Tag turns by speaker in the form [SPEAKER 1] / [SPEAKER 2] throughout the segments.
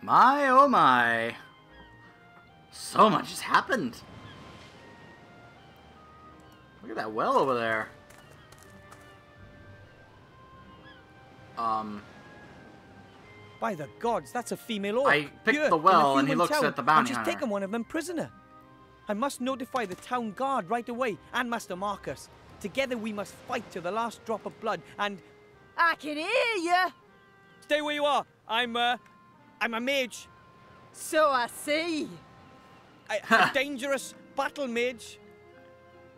[SPEAKER 1] My, oh my. So much has happened. Look at that well over there.
[SPEAKER 2] By the gods, that's a female orc.
[SPEAKER 1] I picked the well and he looks at the bounty
[SPEAKER 2] hunter.
[SPEAKER 1] hunter.
[SPEAKER 2] She's taken one of them prisoner. I must notify the town guard right away and Master Marcus. Together we must fight to the last drop of blood and...
[SPEAKER 3] I can hear you.
[SPEAKER 2] Stay where you are. I'm a mage.
[SPEAKER 3] So I see.
[SPEAKER 2] A dangerous battle mage.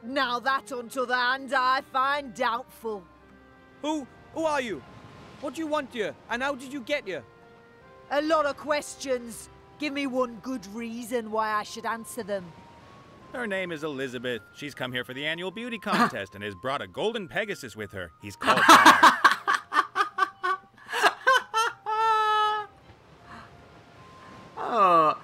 [SPEAKER 3] Now that, on the other hand, I find doubtful.
[SPEAKER 2] Who are you? What do you want here? And how did you get here?
[SPEAKER 3] A lot of questions. Give me one good reason why I should answer them.
[SPEAKER 4] Her name is Elizabeth. She's come here for the annual beauty contest and has brought a golden Pegasus with her. He's called Bob.
[SPEAKER 1] Oh.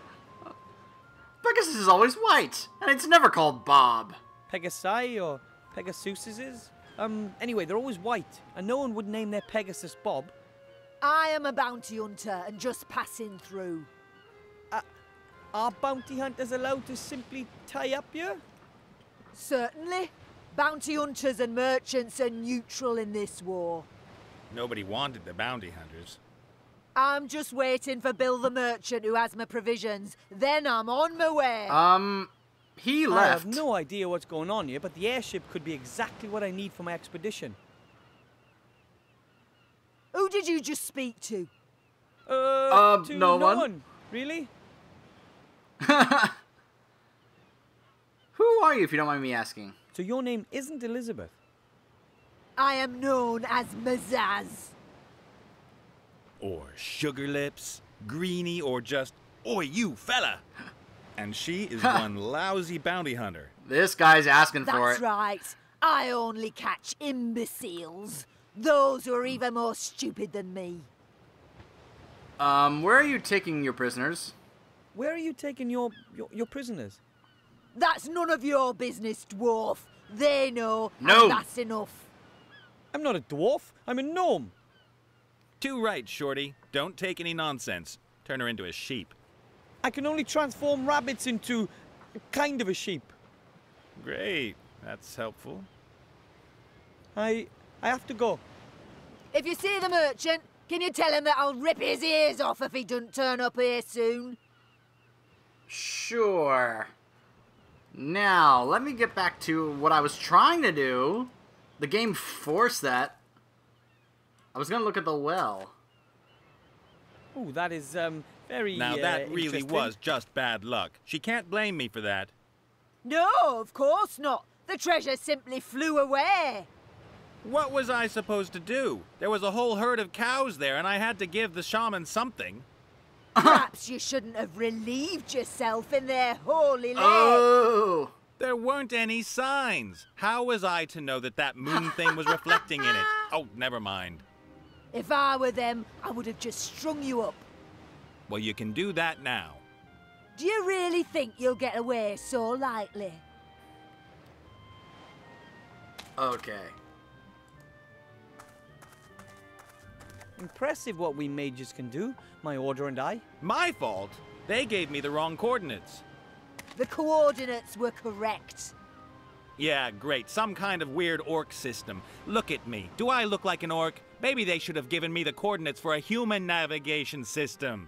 [SPEAKER 1] Pegasus is always white, and it's never called Bob.
[SPEAKER 2] Pegasi or Pegasuses? Anyway, they're always white, and no one would name their Pegasus Bob.
[SPEAKER 3] I am a bounty hunter and just passing through.
[SPEAKER 2] Are bounty hunters allowed to simply tie up here?
[SPEAKER 3] Certainly. Bounty hunters and merchants are neutral in this war.
[SPEAKER 4] Nobody wanted the bounty hunters.
[SPEAKER 3] I'm just waiting for Bill the merchant who has my provisions. Then I'm on my way.
[SPEAKER 1] He left.
[SPEAKER 2] I have no idea what's going on here, but the airship could be exactly what I need for my expedition.
[SPEAKER 3] Who did you just speak to?
[SPEAKER 1] No one.
[SPEAKER 2] Really?
[SPEAKER 1] Who are you, if you don't mind me asking?
[SPEAKER 2] So your name isn't Elizabeth?
[SPEAKER 3] I am known as Mazaz.
[SPEAKER 4] Or Sugar Lips, Greenie, or just, oi, you fella! And she is one lousy bounty hunter.
[SPEAKER 1] This guy's asking for it.
[SPEAKER 3] That's right. I only catch imbeciles. Those who are even more stupid than me.
[SPEAKER 1] Where are you taking your prisoners?
[SPEAKER 2] Where are you taking your prisoners?
[SPEAKER 3] That's none of your business, dwarf. They know,
[SPEAKER 1] No.
[SPEAKER 3] and that's enough.
[SPEAKER 2] I'm not a dwarf. I'm a gnome.
[SPEAKER 4] Too right, Shorty. Don't take any nonsense. Turn her into a sheep.
[SPEAKER 2] I can only transform rabbits into kind of a sheep.
[SPEAKER 4] Great. That's helpful.
[SPEAKER 2] I have to go.
[SPEAKER 3] If you see the merchant, can you tell him that I'll rip his ears off if he doesn't turn up here soon?
[SPEAKER 1] Sure. Now, let me get back to what I was trying to do. The game forced that. I was going to look at the well.
[SPEAKER 2] Oh, that is, very,
[SPEAKER 4] Now that really
[SPEAKER 2] interesting.
[SPEAKER 4] was just bad luck. She can't blame me for that.
[SPEAKER 3] No, of course not. The treasure simply flew away.
[SPEAKER 4] What was I supposed to do? There was a whole herd of cows there, and I had to give the shaman something.
[SPEAKER 3] Perhaps you shouldn't have relieved yourself in their holy lake.
[SPEAKER 1] Oh!
[SPEAKER 4] There weren't any signs. How was I to know that that moon thing was reflecting in it? Oh, never mind.
[SPEAKER 3] If I were them, I would have just strung you up.
[SPEAKER 4] Well, you can do that now.
[SPEAKER 3] Do you really think you'll get away so lightly?
[SPEAKER 1] Okay.
[SPEAKER 2] Impressive what we mages can do, my order and I.
[SPEAKER 4] My fault? They gave me the wrong coordinates.
[SPEAKER 3] The coordinates were correct.
[SPEAKER 4] Yeah, great. Some kind of weird orc system. Look at me. Do I look like an orc? Maybe they should have given me the coordinates for a human navigation system.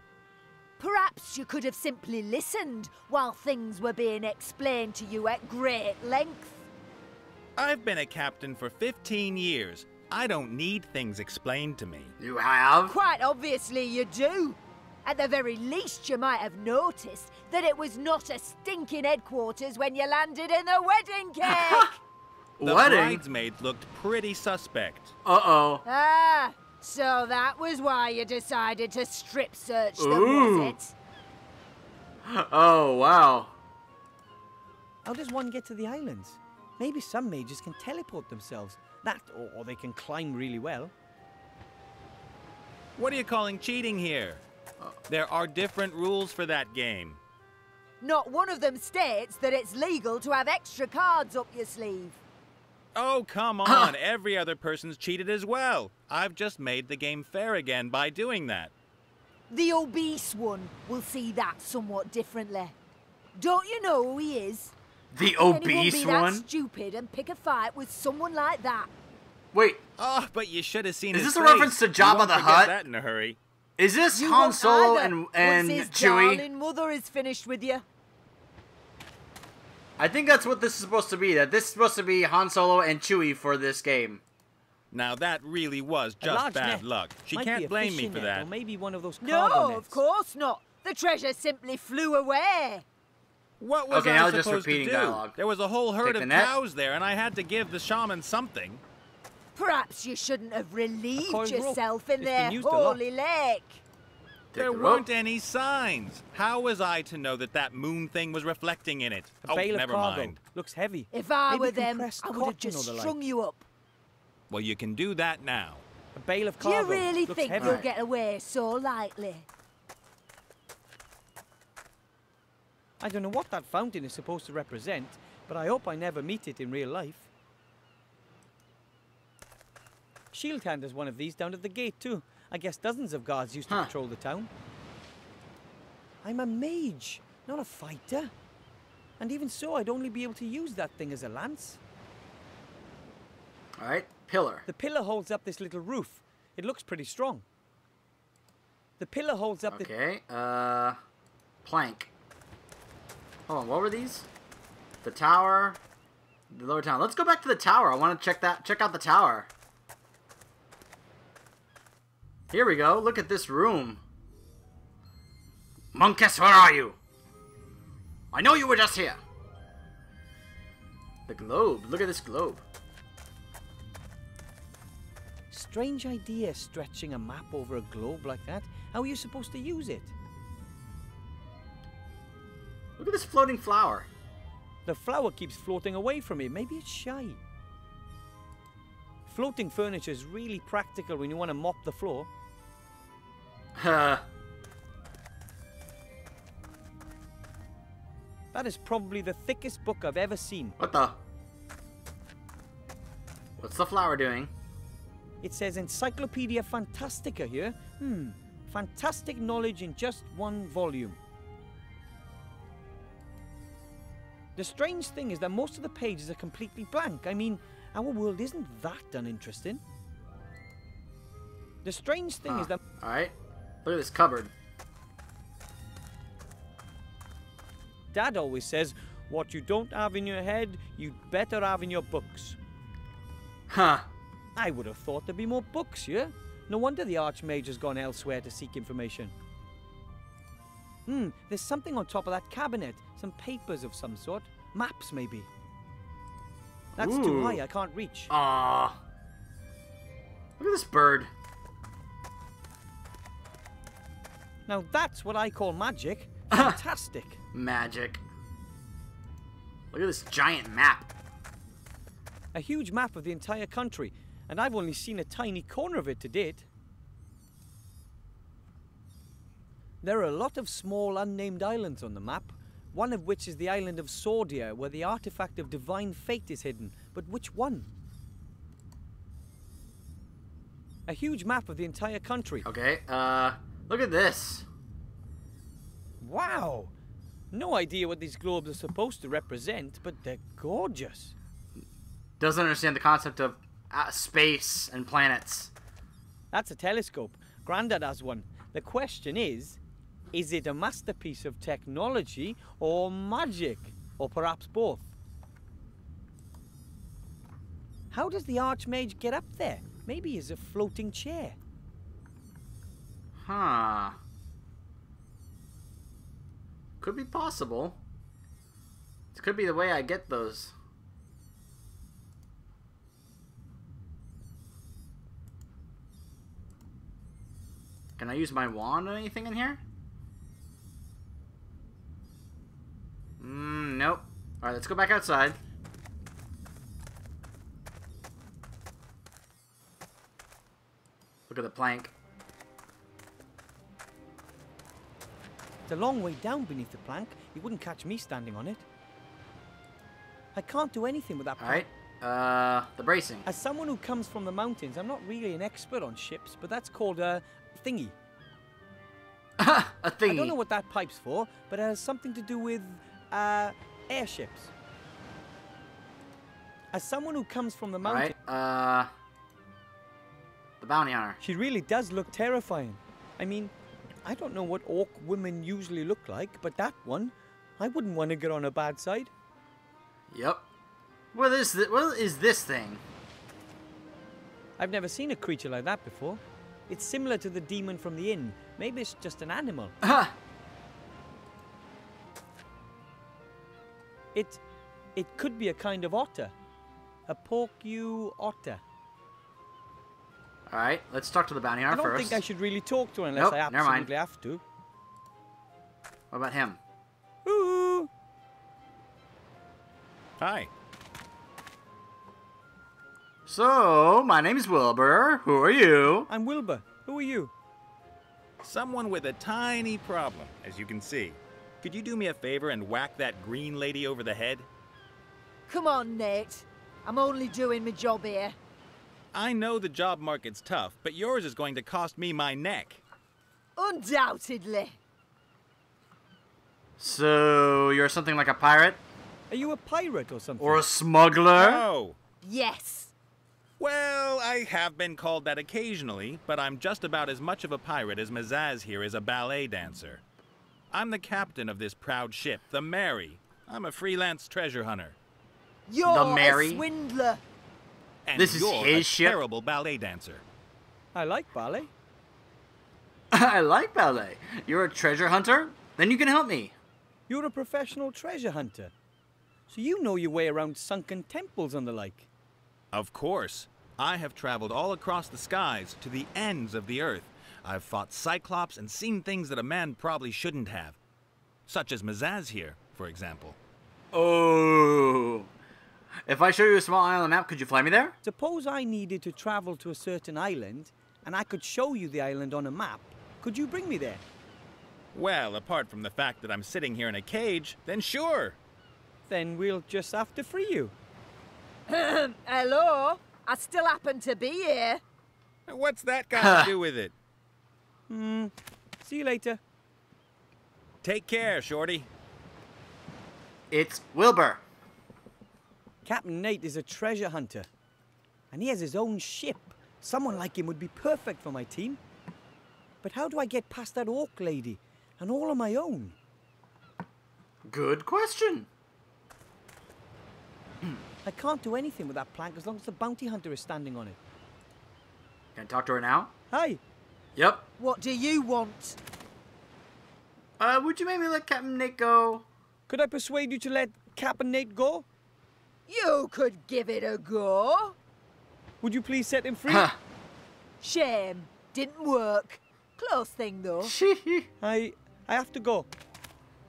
[SPEAKER 3] Perhaps you could have simply listened while things were being explained to you at great length.
[SPEAKER 4] I've been a captain for 15 years. I don't need things explained to me.
[SPEAKER 1] You have?
[SPEAKER 3] Quite obviously you do. At the very least, you might have noticed that it was not a stinking headquarters when you landed in the wedding cake.
[SPEAKER 4] The
[SPEAKER 1] Wedding?
[SPEAKER 4] bridesmaids looked pretty suspect.
[SPEAKER 1] Uh-oh.
[SPEAKER 3] Ah, so that was why you decided to strip search them,
[SPEAKER 1] Ooh.
[SPEAKER 3] was it?
[SPEAKER 1] Oh, wow.
[SPEAKER 2] How does one get to the islands? Maybe some mages can teleport themselves. That, or they can climb really well.
[SPEAKER 4] What are you calling cheating here? There are different rules for that game.
[SPEAKER 3] Not one of them states that it's legal to have extra cards up your sleeve.
[SPEAKER 4] Oh, come on. Every other person's cheated as well. I've just made the game fair again by doing that.
[SPEAKER 3] The obese one will see that somewhat differently. Don't you know who he is?
[SPEAKER 1] The
[SPEAKER 3] Can anyone
[SPEAKER 1] obese
[SPEAKER 3] be that
[SPEAKER 1] one?
[SPEAKER 3] stupid and pick a fight with someone like that?
[SPEAKER 1] Wait,
[SPEAKER 4] Oh, but you should have seen
[SPEAKER 1] Is
[SPEAKER 4] his
[SPEAKER 1] this a
[SPEAKER 4] face.
[SPEAKER 1] reference to
[SPEAKER 4] You
[SPEAKER 1] Jabba
[SPEAKER 4] won't
[SPEAKER 1] the
[SPEAKER 4] forget
[SPEAKER 1] Hutt?
[SPEAKER 4] that in a hurry.
[SPEAKER 1] is this
[SPEAKER 3] You
[SPEAKER 1] Han
[SPEAKER 3] won't
[SPEAKER 1] Solo
[SPEAKER 3] either,
[SPEAKER 1] and
[SPEAKER 3] once his
[SPEAKER 1] Chewie?
[SPEAKER 3] darling mother is finished with you.
[SPEAKER 1] I think that's what this is supposed to be. That this is supposed to be Han Solo and Chewie for this game.
[SPEAKER 4] Now that really was
[SPEAKER 2] A
[SPEAKER 4] just
[SPEAKER 2] large
[SPEAKER 4] bad
[SPEAKER 2] net.
[SPEAKER 4] luck. She
[SPEAKER 2] Might be
[SPEAKER 4] can't
[SPEAKER 2] a
[SPEAKER 4] blame me
[SPEAKER 2] fishing
[SPEAKER 4] for
[SPEAKER 2] net,
[SPEAKER 4] that.
[SPEAKER 2] Or maybe one of those
[SPEAKER 3] No,
[SPEAKER 2] cargo nets.
[SPEAKER 3] of course not. The treasure simply flew away.
[SPEAKER 4] What was
[SPEAKER 1] Okay,
[SPEAKER 4] I
[SPEAKER 1] now just
[SPEAKER 4] supposed to
[SPEAKER 1] repeating
[SPEAKER 4] do?
[SPEAKER 1] dialogue.
[SPEAKER 4] There was a whole herd
[SPEAKER 1] Take
[SPEAKER 4] of
[SPEAKER 1] the net.
[SPEAKER 4] cows there, and I had to give the shaman something.
[SPEAKER 3] Perhaps you shouldn't have relieved
[SPEAKER 2] coiled rope.
[SPEAKER 3] yourself in
[SPEAKER 2] It's
[SPEAKER 3] their
[SPEAKER 2] been used a lot.
[SPEAKER 3] holy lake.
[SPEAKER 1] Take
[SPEAKER 4] There
[SPEAKER 1] the rope.
[SPEAKER 4] weren't any signs. How was I to know that that moon thing was reflecting in it?
[SPEAKER 2] A bale of
[SPEAKER 4] never
[SPEAKER 2] cargo.
[SPEAKER 4] mind.
[SPEAKER 2] Looks heavy.
[SPEAKER 3] If I
[SPEAKER 2] Maybe
[SPEAKER 3] were them,
[SPEAKER 2] compressed
[SPEAKER 3] I would have
[SPEAKER 2] cotton
[SPEAKER 3] just
[SPEAKER 2] or the
[SPEAKER 3] strung
[SPEAKER 2] like.
[SPEAKER 3] you up.
[SPEAKER 4] Well, you can do that now.
[SPEAKER 2] A bale of
[SPEAKER 3] Do you
[SPEAKER 2] cargo.
[SPEAKER 3] really
[SPEAKER 2] Looks
[SPEAKER 3] think
[SPEAKER 2] heavy.
[SPEAKER 3] you'll
[SPEAKER 1] Right.
[SPEAKER 3] get away so lightly?
[SPEAKER 2] I don't know what that fountain is supposed to represent, but I hope I never meet it in real life. Shield Hand has one of these down at the gate too. I guess dozens of guards used to
[SPEAKER 1] Huh.
[SPEAKER 2] patrol the town. I'm a mage, not a fighter. And even so, I'd only be able to use that thing as a lance.
[SPEAKER 1] All right, pillar.
[SPEAKER 2] The pillar holds up this little roof. It looks pretty strong. The pillar holds up the...
[SPEAKER 1] Okay, plank. Hold on, what were these? The tower, the lower town. Let's go back to the tower. I want to check out the tower. Here we go. Look at this room. Monkus, where are you? I know you were just here. The globe. Look at this globe.
[SPEAKER 2] Strange idea, stretching a map over a globe like that. How are you supposed to use it?
[SPEAKER 1] Look at this floating flower.
[SPEAKER 2] The flower keeps floating away from me. Maybe it's shy. Floating furniture is really practical when you want to mop the floor.
[SPEAKER 1] Huh.
[SPEAKER 2] That is probably the thickest book I've ever seen.
[SPEAKER 1] What the? What's the flower doing?
[SPEAKER 2] It says Encyclopedia Fantastica here. Fantastic knowledge in just one volume. The strange thing is that most of the pages are completely blank. I mean, our world isn't that uninteresting. The strange thing is that...
[SPEAKER 1] Alright. Look at this cupboard.
[SPEAKER 2] Dad always says, what you don't have in your head, you'd better have in your books.
[SPEAKER 1] Huh.
[SPEAKER 2] I would have thought there'd be more books here. No wonder the Archmage has gone elsewhere to seek information. There's something on top of that cabinet. Some papers of some sort. Maps, maybe. That's too
[SPEAKER 1] Ooh.
[SPEAKER 2] high, I can't reach.
[SPEAKER 1] Aww. Look at this bird.
[SPEAKER 2] Now that's what I call magic. Fantastic.
[SPEAKER 1] Magic. Look at this giant map.
[SPEAKER 2] A huge map of the entire country, and I've only seen a tiny corner of it to date. There are a lot of small unnamed islands on the map, one of which is the island of Sordia, where the artifact of divine fate is hidden. But which one? A huge map of the entire country.
[SPEAKER 1] Okay, look at this.
[SPEAKER 2] Wow! No idea what these globes are supposed to represent, but they're gorgeous.
[SPEAKER 1] Doesn't understand the concept of space and planets.
[SPEAKER 2] That's a telescope. Grandad has one. The question is it a masterpiece of technology or magic? Or perhaps both? How does the Archmage get up there? Maybe he's a floating chair.
[SPEAKER 1] Huh. Could be possible. This could be the way I get those. Can I use my wand or anything in here? Nope. Alright, let's go back outside. Look at the plank.
[SPEAKER 2] It's a long way down beneath the plank. You wouldn't catch me standing on it. I can't do anything with that plank.
[SPEAKER 1] Alright, the bracing.
[SPEAKER 2] As someone who comes from the mountains, I'm not really an expert on ships, but that's called a thingy.
[SPEAKER 1] A
[SPEAKER 2] I
[SPEAKER 1] thingy.
[SPEAKER 2] don't know what that pipe's for, but it has something to do with, airships. As someone who comes from the mountain...
[SPEAKER 1] Alright, the bounty hunter.
[SPEAKER 2] She really does look terrifying. I mean, I don't know what orc women usually look like, but that one, I wouldn't want to get on her bad side.
[SPEAKER 1] Yep. What is this thing?
[SPEAKER 2] I've never seen a creature like that before. It's similar to the demon from the inn. Maybe it's just an animal. It could be a kind of otter. A porcu otter.
[SPEAKER 1] Alright, let's talk to the bounty
[SPEAKER 2] I
[SPEAKER 1] hunter
[SPEAKER 2] don't
[SPEAKER 1] first.
[SPEAKER 2] think I should really talk to her unless
[SPEAKER 1] Nope,
[SPEAKER 2] I
[SPEAKER 1] never mind.
[SPEAKER 2] absolutely have to.
[SPEAKER 1] What about him?
[SPEAKER 2] Ooh!
[SPEAKER 4] Hi.
[SPEAKER 1] So, my name's Wilbur. Who are you?
[SPEAKER 2] I'm Wilbur. Who are you?
[SPEAKER 4] Someone with a tiny problem, as you can see. Could you do me a favor and whack that green lady over the head?
[SPEAKER 3] Come on, Nate. I'm only doing my job here.
[SPEAKER 4] I know the job market's tough, but yours is going to cost me my neck.
[SPEAKER 3] Undoubtedly.
[SPEAKER 1] So, you're something like a pirate?
[SPEAKER 2] Are you a pirate or something?
[SPEAKER 1] Or a smuggler?
[SPEAKER 4] Oh!
[SPEAKER 3] Yes.
[SPEAKER 4] Well, I have been called that occasionally, but I'm just about as much of a pirate as Mazaz here is a ballet dancer. I'm the captain of this proud ship, the Mary. I'm a freelance treasure hunter.
[SPEAKER 3] You're
[SPEAKER 1] Mary?
[SPEAKER 3] a swindler.
[SPEAKER 4] And
[SPEAKER 1] This is
[SPEAKER 4] you're
[SPEAKER 1] his
[SPEAKER 4] a
[SPEAKER 1] ship?
[SPEAKER 4] terrible ballet dancer.
[SPEAKER 2] I like ballet.
[SPEAKER 1] I like ballet. You're a treasure hunter? Then you can help me.
[SPEAKER 2] You're a professional treasure hunter. So you know your way around sunken temples and the like.
[SPEAKER 4] Of course. I have traveled all across the skies to the ends of the earth. I've fought Cyclops and seen things that a man probably shouldn't have. Such as Mazaz here, for example.
[SPEAKER 1] Oh. If I show you a small island on the map, could you fly me there?
[SPEAKER 2] Suppose I needed to travel to a certain island, and I could show you the island on a map. Could you bring me there?
[SPEAKER 4] Well, apart from the fact that I'm sitting here in a cage, then sure.
[SPEAKER 2] Then we'll just have to free you.
[SPEAKER 3] Hello? I still happen to be here.
[SPEAKER 4] What's that got to do with it?
[SPEAKER 2] See you later.
[SPEAKER 4] Take care, Shorty.
[SPEAKER 1] It's Wilbur.
[SPEAKER 2] Captain Nate is a treasure hunter. And he has his own ship. Someone like him would be perfect for my team. But how do I get past that orc lady? And all on my own?
[SPEAKER 1] Good question.
[SPEAKER 2] I can't do anything with that plank as long as the bounty hunter is standing on it.
[SPEAKER 1] Can I talk to her now?
[SPEAKER 2] Hi.
[SPEAKER 1] Yep.
[SPEAKER 3] What do you want?
[SPEAKER 1] Would you maybe let Captain Nick go?
[SPEAKER 2] Could I persuade you to let Captain Nate go?
[SPEAKER 3] You could give it a go.
[SPEAKER 2] Would you please set him free?
[SPEAKER 3] Shame. Didn't work. Close thing, though.
[SPEAKER 2] I have to go.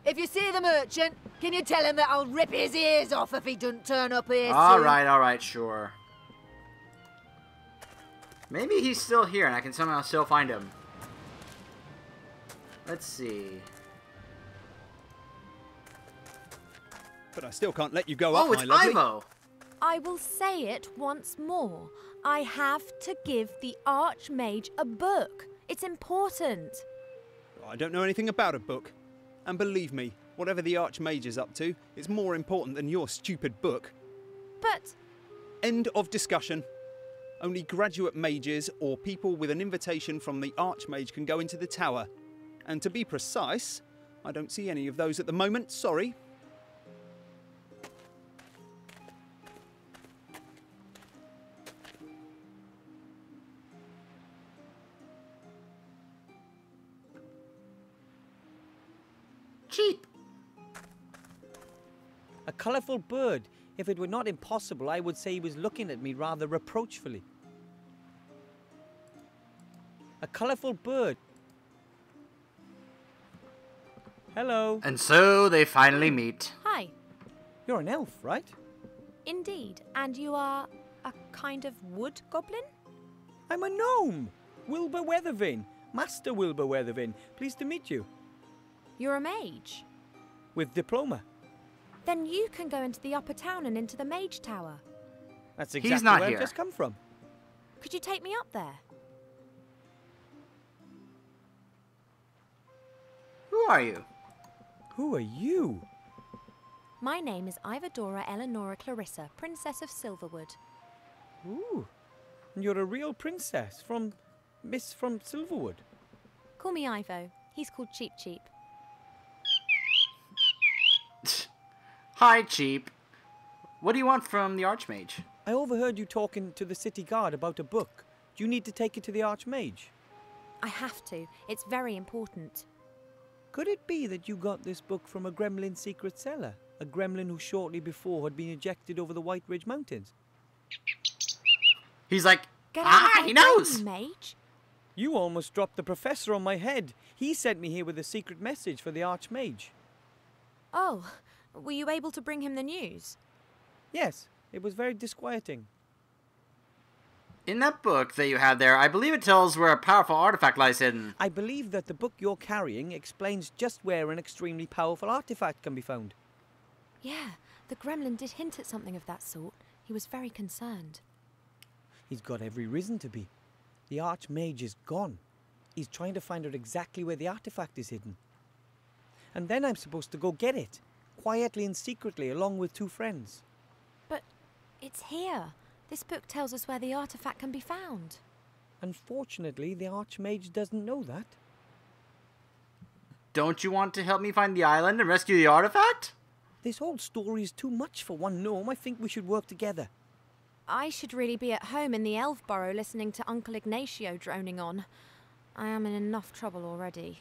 [SPEAKER 3] If you see the merchant, can you tell him that I'll rip his ears off if he doesn't turn up here soon?
[SPEAKER 1] Alright, sure. Maybe he's still here and I can somehow still find him. Let's see.
[SPEAKER 5] But I still can't let you go up,
[SPEAKER 1] Oh, it's
[SPEAKER 5] my lovely.
[SPEAKER 1] Ivo!
[SPEAKER 6] I will say it once more. I have to give the Archmage a book. It's important.
[SPEAKER 5] I don't know anything about a book. And believe me, whatever the Archmage is up to, it's more important than your stupid book.
[SPEAKER 6] But
[SPEAKER 5] End of discussion. Only graduate mages or people with an invitation from the Archmage can go into the tower. And to be precise, I don't see any of those at the moment, sorry.
[SPEAKER 1] Cheap.
[SPEAKER 2] A colourful bird. If it were not impossible, I would say he was looking at me rather reproachfully. A colourful bird. Hello.
[SPEAKER 1] And so they finally meet.
[SPEAKER 6] hi,
[SPEAKER 2] You're an elf, right?
[SPEAKER 6] indeed. And you are a kind of wood goblin?
[SPEAKER 2] I'm a gnome. Wilbur Weathervane. Master Wilbur Weathervane. Pleased to meet you.
[SPEAKER 6] You're a mage.
[SPEAKER 2] With diploma.
[SPEAKER 6] Then you can go into the upper town and into the mage tower.
[SPEAKER 2] That's
[SPEAKER 1] He's
[SPEAKER 2] exactly
[SPEAKER 1] not
[SPEAKER 2] where
[SPEAKER 1] here.
[SPEAKER 2] I've just come from.
[SPEAKER 6] Could you take me up there?
[SPEAKER 1] are you?
[SPEAKER 2] Who are you?
[SPEAKER 6] My name is Ivadora Eleonora Clarissa, Princess of Silverwood.
[SPEAKER 2] Ooh, and you're a real princess from Silverwood.
[SPEAKER 6] Call me Ivo. He's called Cheep Cheep.
[SPEAKER 1] Hi, Cheap. What do you want from the Archmage?
[SPEAKER 2] I overheard you talking to the city guard about a book. Do you need to take it to the Archmage?
[SPEAKER 6] I have to. It's very important.
[SPEAKER 2] Could it be that you got this book from a gremlin secret cellar? A gremlin who shortly before had been ejected over the White Ridge Mountains?
[SPEAKER 1] He's like,
[SPEAKER 6] Get out of
[SPEAKER 1] he
[SPEAKER 6] my
[SPEAKER 1] knows!
[SPEAKER 6] way, mage.
[SPEAKER 2] You almost dropped the professor on my head. He sent me here with a secret message for the Archmage.
[SPEAKER 6] Oh, were you able to bring him the news?
[SPEAKER 2] Yes, it was very disquieting.
[SPEAKER 1] In that book that you have there, I believe it tells where a powerful artifact lies hidden.
[SPEAKER 2] I believe that the book you're carrying explains just where an extremely powerful artifact can be found.
[SPEAKER 6] Yeah, the gremlin did hint at something of that sort. He was very concerned.
[SPEAKER 2] He's got every reason to be. The Archmage is gone. He's trying to find out exactly where the artifact is hidden. And then I'm supposed to go get it, quietly and secretly, along with 2 friends.
[SPEAKER 6] But it's here. This book tells us where the artifact can be found.
[SPEAKER 2] Unfortunately, the Archmage doesn't know that.
[SPEAKER 1] Don't you want to help me find the island and rescue the artifact?
[SPEAKER 2] This whole story is too much for one gnome. I think we should work together.
[SPEAKER 6] I should really be at home in the Elf Burrow listening to Uncle Ignacio droning on. I am in enough trouble already.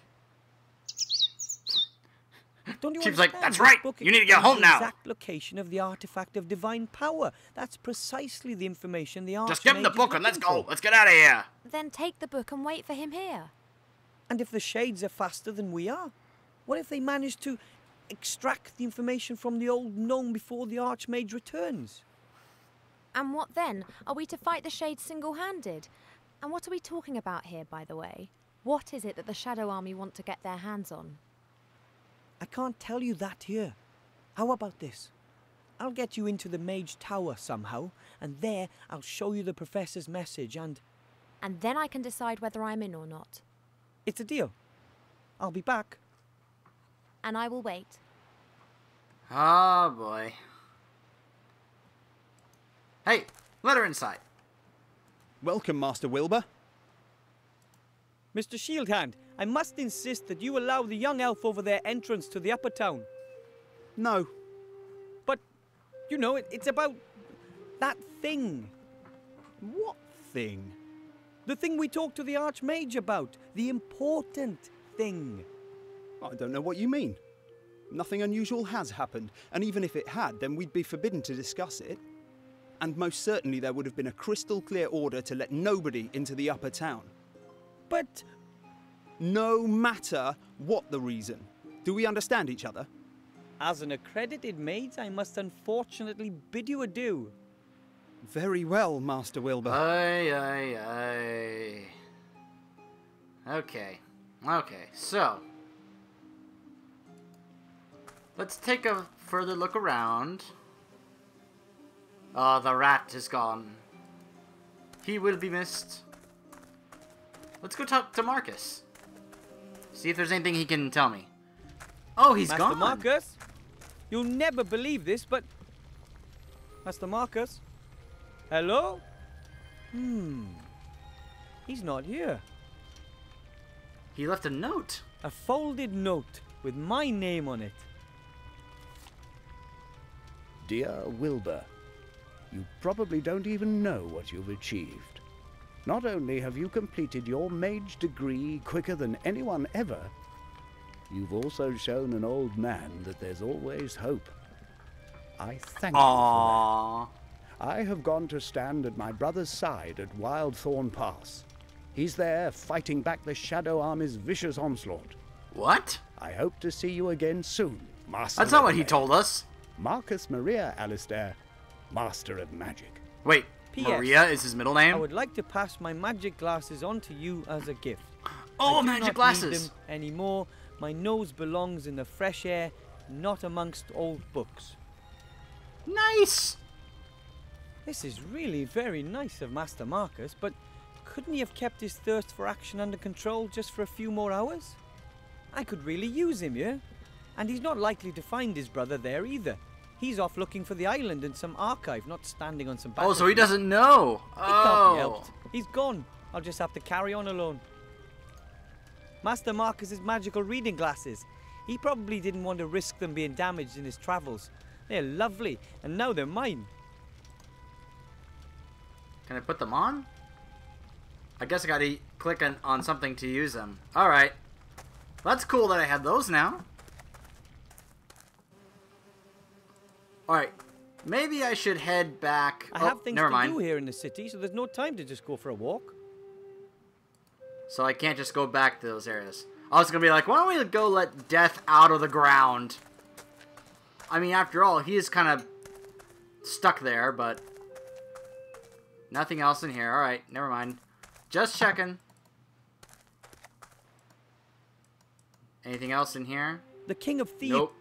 [SPEAKER 2] Don't you
[SPEAKER 1] She's like,
[SPEAKER 2] understand?
[SPEAKER 1] "That's
[SPEAKER 2] This
[SPEAKER 1] right.
[SPEAKER 2] book
[SPEAKER 1] You need to get
[SPEAKER 2] explains
[SPEAKER 1] home
[SPEAKER 2] the
[SPEAKER 1] now."
[SPEAKER 2] Exact location of the artifact of divine power. That's precisely the information the Archmage
[SPEAKER 1] Just give him the
[SPEAKER 2] is
[SPEAKER 1] book and let's
[SPEAKER 2] looking
[SPEAKER 1] go.
[SPEAKER 2] for.
[SPEAKER 1] Let's get out of here.
[SPEAKER 6] Then take the book and wait for him here.
[SPEAKER 2] And if the Shades are faster than we are, what if they manage to extract the information from the old gnome before the Archmage returns?
[SPEAKER 6] And what then? Are we to fight the Shades single-handed? And what are we talking about here, by the way? What is it that the Shadow Army want to get their hands on?
[SPEAKER 2] I can't tell you that here. How about this? I'll get you into the Mage Tower somehow, and there I'll show you the Professor's message and...
[SPEAKER 6] And then I can decide whether I'm in or not.
[SPEAKER 2] It's a deal. I'll be back.
[SPEAKER 6] And I will wait.
[SPEAKER 1] Oh, boy. Hey, let her inside.
[SPEAKER 5] Welcome, Master Wilbur.
[SPEAKER 2] Mr. Shieldhand, I must insist that you allow the young elf over there entrance to the upper town.
[SPEAKER 5] No.
[SPEAKER 2] But, you know, it's about that thing.
[SPEAKER 5] What thing?
[SPEAKER 2] The thing we talked to the Archmage about. The important thing.
[SPEAKER 5] I don't know what you mean. Nothing unusual has happened, and even if it had, then we'd be forbidden to discuss it. And most certainly there would have been a crystal clear order to let nobody into the upper town.
[SPEAKER 2] But...
[SPEAKER 5] No matter what the reason. Do we understand each other?
[SPEAKER 2] as an accredited mage, I must unfortunately bid you adieu.
[SPEAKER 5] Very well, Master Wilbur.
[SPEAKER 1] Aye. Okay, so let's take a further look around. The rat is gone. He will be missed. Let's go talk to Marcus. See if there's anything he can tell me. Oh, he's
[SPEAKER 2] Master
[SPEAKER 1] gone.
[SPEAKER 2] Marcus, you'll never believe this, but... Master Marcus? Hello? He's not here.
[SPEAKER 1] He left a note.
[SPEAKER 2] A folded note with my name on it.
[SPEAKER 7] Dear Wilbur, you probably don't even know what you've achieved. Not only have you completed your mage degree quicker than anyone ever, you've also shown an old man that there's always hope. I thank you for that. I have gone to stand at my brother's side at Wildthorn Pass. He's there fighting back the Shadow Army's vicious onslaught.
[SPEAKER 1] What?
[SPEAKER 7] I hope to see you again soon, Master.
[SPEAKER 1] That's not what he
[SPEAKER 7] Legionnaire.
[SPEAKER 1] told us.
[SPEAKER 7] Marcus Maria Alistair, Master of Magic.
[SPEAKER 1] Wait,
[SPEAKER 2] P.S.
[SPEAKER 1] Maria is his middle name?
[SPEAKER 2] I would like to pass my magic glasses on to you as a gift.
[SPEAKER 1] Oh,
[SPEAKER 2] I do
[SPEAKER 1] magic
[SPEAKER 2] not
[SPEAKER 1] glasses.
[SPEAKER 2] need them anymore. My nose belongs in the fresh air, not amongst old books.
[SPEAKER 1] Nice.
[SPEAKER 2] This is really very nice of Master Marcus, but couldn't he have kept his thirst for action under control just for a few more hours? I could really use him, yeah? And he's not likely to find his brother there either. He's off looking for the island in some archive, not standing on some
[SPEAKER 1] Oh, so
[SPEAKER 2] battlefield.
[SPEAKER 1] he doesn't know.
[SPEAKER 2] He can't be
[SPEAKER 1] Oh.
[SPEAKER 2] helped. He's gone. I'll just have to carry on alone. Master Marcus's magical reading glasses. He probably didn't want to risk them being damaged in his travels. They're lovely, and now they're mine.
[SPEAKER 1] Can I put them on? I guess I gotta click on something to use them. Alright. That's cool that I have those now. Alright. Maybe I should head back.
[SPEAKER 2] I have things
[SPEAKER 1] never
[SPEAKER 2] to
[SPEAKER 1] mind.
[SPEAKER 2] do here in the city, so there's no time to just go for a walk.
[SPEAKER 1] So I can't just go back to those areas. I was gonna be like, why don't we go let Death out of the ground? I mean, after all, he is kind of stuck there, but nothing else in here. Alright, never mind. Just checking. Anything else in here?
[SPEAKER 2] The King of Thieves.
[SPEAKER 1] Nope.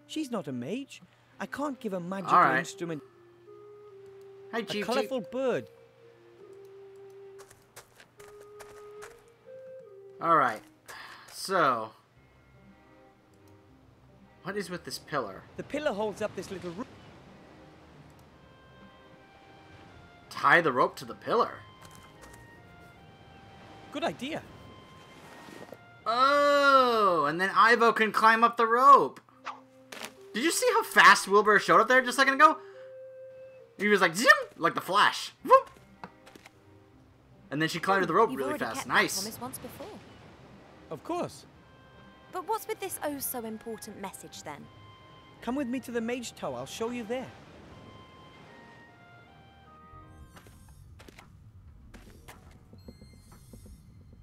[SPEAKER 2] She's not a mage. I can't give a magical
[SPEAKER 1] All right.
[SPEAKER 2] instrument.
[SPEAKER 1] Hi,
[SPEAKER 2] A
[SPEAKER 1] Chief.
[SPEAKER 2] colourful bird.
[SPEAKER 1] Alright. So. What is with this pillar?
[SPEAKER 2] The pillar holds up this little roof.
[SPEAKER 1] Tie the rope to the pillar.
[SPEAKER 2] Good idea.
[SPEAKER 1] Oh, and then Ivo can climb up the rope. Did you see how fast Wilbur showed up there just a second ago? He was like, zoom, like the Flash. Whoop. And then she climbed the rope
[SPEAKER 6] You've
[SPEAKER 1] really
[SPEAKER 6] already
[SPEAKER 1] fast.
[SPEAKER 6] kept that
[SPEAKER 1] Nice.
[SPEAKER 6] promise once before.
[SPEAKER 2] Of course.
[SPEAKER 6] But what's with this oh so important message then?
[SPEAKER 2] Come with me to the Mage Tower. I'll show you there.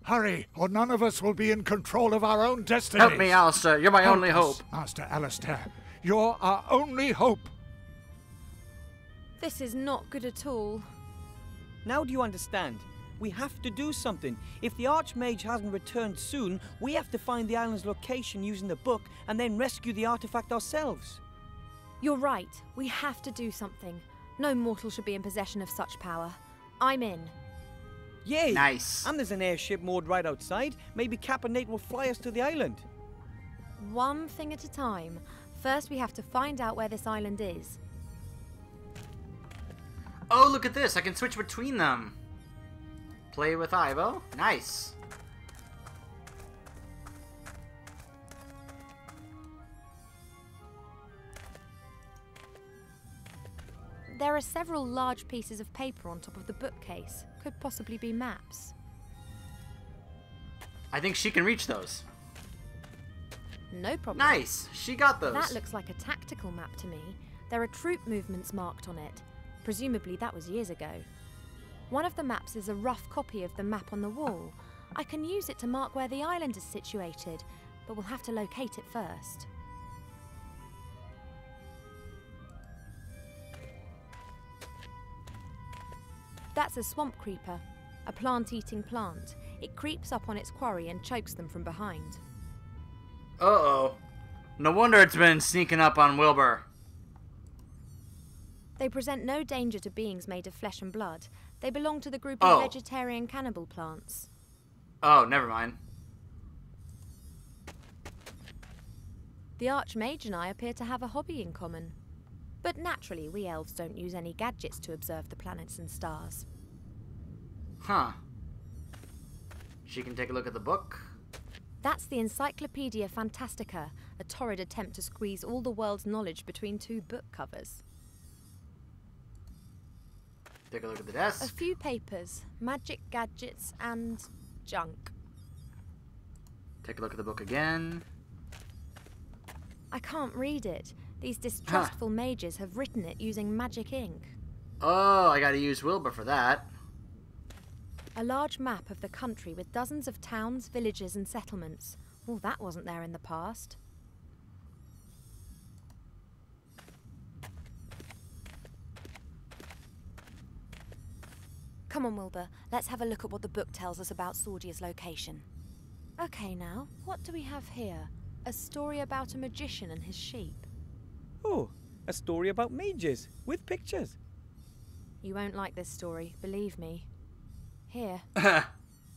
[SPEAKER 8] Hurry, or none of us will be in control of our own destinies.
[SPEAKER 1] Help me, Alistair. You're my only
[SPEAKER 8] Help
[SPEAKER 1] hope.
[SPEAKER 8] us, Master Alistair. You're our only hope.
[SPEAKER 6] This is not good at all.
[SPEAKER 2] Now do you understand? We have to do something. If the Archmage hasn't returned soon, we have to find the island's location using the book and then rescue the artifact ourselves.
[SPEAKER 6] You're right. We have to do something. No mortal should be in possession of such power. I'm in.
[SPEAKER 2] Yay!
[SPEAKER 1] Nice.
[SPEAKER 2] And there's an airship moored right outside. Maybe Papaneeks will fly us to the island.
[SPEAKER 6] One thing at a time. First, we have to find out where this island is.
[SPEAKER 1] Oh, look at this. I can switch between them. Play with Ivo. Nice.
[SPEAKER 6] There are several large pieces of paper on top of the bookcase. Could possibly be maps.
[SPEAKER 1] I think she can reach those.
[SPEAKER 6] No problem.
[SPEAKER 1] Nice. She got those.
[SPEAKER 6] That looks like a tactical map to me. There are troop movements marked on it. Presumably that was years ago. One of the maps is a rough copy of the map on the wall. I can use it to mark where the island is situated, but we'll have to locate it first. That's a swamp creeper, a plant-eating plant. It creeps up on its quarry and chokes them from behind.
[SPEAKER 1] Uh-oh. No wonder it's been sneaking up on Wilbur.
[SPEAKER 6] They present no danger to beings made of flesh and blood. They belong to the group
[SPEAKER 1] Oh.
[SPEAKER 6] of vegetarian cannibal plants.
[SPEAKER 1] Oh, never mind.
[SPEAKER 6] The Archmage and I appear to have a hobby in common. But naturally, we elves don't use any gadgets to observe the planets and stars.
[SPEAKER 1] Huh. She can take a look at the book.
[SPEAKER 6] That's the Encyclopedia Fantastica, a torrid attempt to squeeze all the world's knowledge between two book covers.
[SPEAKER 1] Take a look at the
[SPEAKER 6] A
[SPEAKER 1] desk.
[SPEAKER 6] few papers, magic gadgets, and junk.
[SPEAKER 1] Take a look at the book again.
[SPEAKER 6] I can't read it. These distrustful mages have written it using magic ink.
[SPEAKER 1] Oh, I gotta use Wilbur for that.
[SPEAKER 6] A large map of the country with dozens of towns, villages, and settlements. Well, that wasn't there in the past. Come on, Wilbur. Let's have a look at what the book tells us about Sordia's location. Okay, now, what do we have here? A story about a magician and his sheep.
[SPEAKER 2] Oh, A story about mages, with pictures.
[SPEAKER 6] You won't like this story, believe me. Here.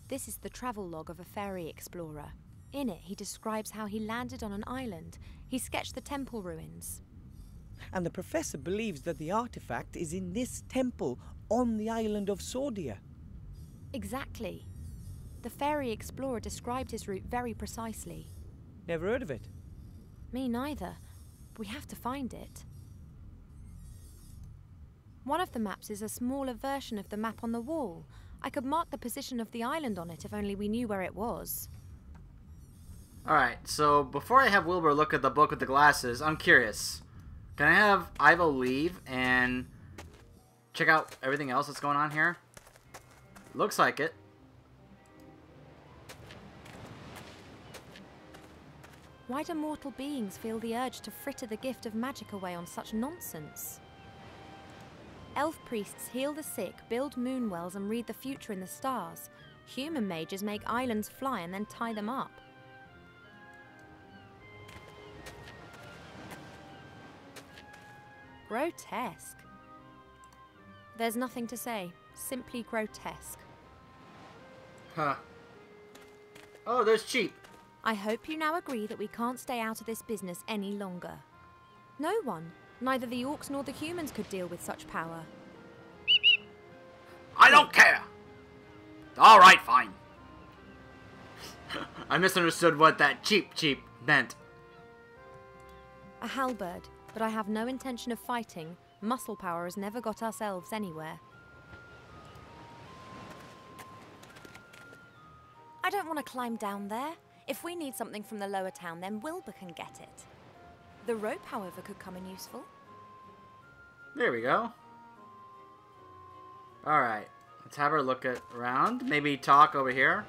[SPEAKER 6] This is the travel log of a fairy explorer. In it, he describes how he landed on an island. He sketched the temple ruins.
[SPEAKER 2] And the professor believes that the artifact is in this temple on the island of Sordia.
[SPEAKER 6] Exactly. The fairy explorer described his route very precisely.
[SPEAKER 2] Never heard of it.
[SPEAKER 6] Me neither. We have to find it. One of the maps is a smaller version of the map on the wall. I could mark the position of the island on it if only we knew where it was.
[SPEAKER 1] Alright, so before I have Wilbur look at the book with the glasses, I'm curious. Can I have Ivo leave and check out everything else that's going on here? Looks like it.
[SPEAKER 6] Why do mortal beings feel the urge to fritter the gift of magic away on such nonsense? Elf priests heal the sick, build moon wells and read the future in the stars. Human mages make islands fly and then tie them up. Grotesque. There's nothing to say. Simply grotesque.
[SPEAKER 1] Huh. Oh, there's Cheap.
[SPEAKER 6] I hope you now agree that we can't stay out of this business any longer. No one, neither the orcs nor the humans, could deal with such power.
[SPEAKER 1] I don't care! Alright, fine. I misunderstood what that cheap meant.
[SPEAKER 6] A halberd, but I have no intention of fighting. Muscle power has never got us elves anywhere. I don't want to climb down there. If we need something from the lower town, then Wilbur can get it. The rope, however, could come in useful.
[SPEAKER 1] There we go. Alright, let's have her look around. Maybe talk over here.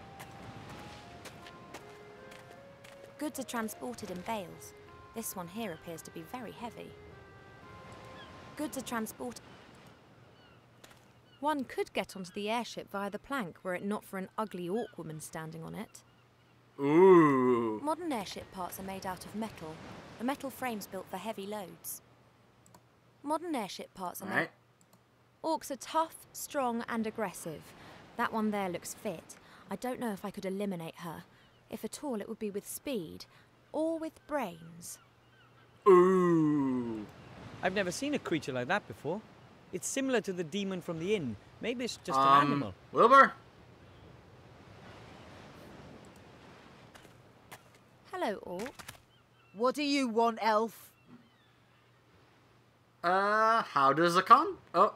[SPEAKER 6] Goods are transported in bales. This one here appears to be very heavy. Goods are transported. One could get onto the airship via the plank were it not for an ugly orc woman standing on it.
[SPEAKER 1] Ooh.
[SPEAKER 6] Modern airship parts are made out of metal. The metal frame's built for heavy loads. Modern airship parts are made... Orcs are tough, strong and aggressive. That one there looks fit. I don't know if I could eliminate her. If at all, it would be with speed. Or with brains.
[SPEAKER 1] Ooh.
[SPEAKER 2] I've never seen a creature like that before. It's similar to the demon from the inn. Maybe it's just an animal.
[SPEAKER 1] Wilbur?
[SPEAKER 6] Hello, orc.
[SPEAKER 3] What do you want, elf?
[SPEAKER 1] How does a con? Oh.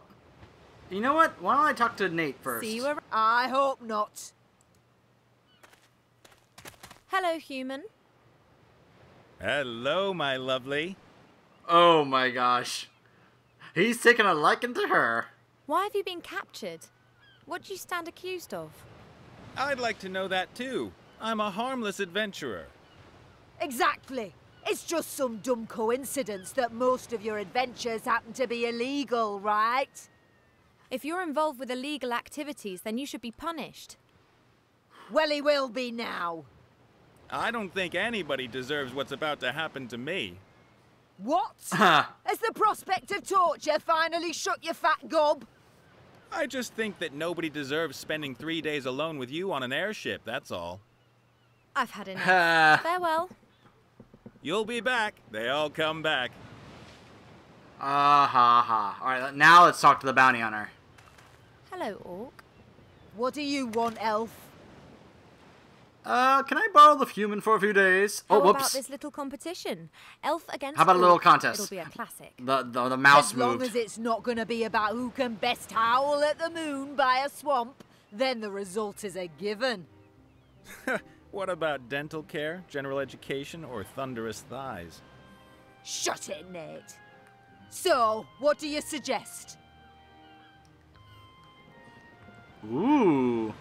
[SPEAKER 1] You know what? Why don't I talk to Nate first?
[SPEAKER 6] See you around.
[SPEAKER 3] I hope not.
[SPEAKER 6] Hello, human.
[SPEAKER 4] Hello, my lovely.
[SPEAKER 1] Oh my gosh. He's taken a liking to her.
[SPEAKER 6] Why have you been captured? What do you stand accused of?
[SPEAKER 4] I'd like to know that too. I'm a harmless adventurer.
[SPEAKER 3] Exactly. It's just some dumb coincidence that most of your adventures happen to be illegal, right?
[SPEAKER 6] If you're involved with illegal activities, then you should be punished.
[SPEAKER 3] Well, he will be now.
[SPEAKER 4] I don't think anybody deserves what's about to happen to me.
[SPEAKER 3] What? Has the prospect of torture finally shook your fat gob?
[SPEAKER 4] I just think that nobody deserves spending 3 days alone with you on an airship, that's all.
[SPEAKER 6] I've had enough. Farewell.
[SPEAKER 4] You'll be back. They all come back.
[SPEAKER 1] Alright, now let's talk to the bounty hunter.
[SPEAKER 6] Hello, orc.
[SPEAKER 3] What do you want, elf?
[SPEAKER 1] Can I borrow the human for a few days?
[SPEAKER 6] How
[SPEAKER 1] Oh, whoops.
[SPEAKER 6] about this little competition? Elf against
[SPEAKER 1] How about a little
[SPEAKER 6] orc?
[SPEAKER 1] contest?
[SPEAKER 6] It'll be a classic.
[SPEAKER 1] The mouse
[SPEAKER 3] As long
[SPEAKER 1] moved.
[SPEAKER 3] as it's not going to be about who can best howl at the moon by a swamp, then the result is a given.
[SPEAKER 4] What about dental care, general education, or thunderous thighs?
[SPEAKER 3] Shut it, Nate. So, what do you suggest?
[SPEAKER 1] Ooh.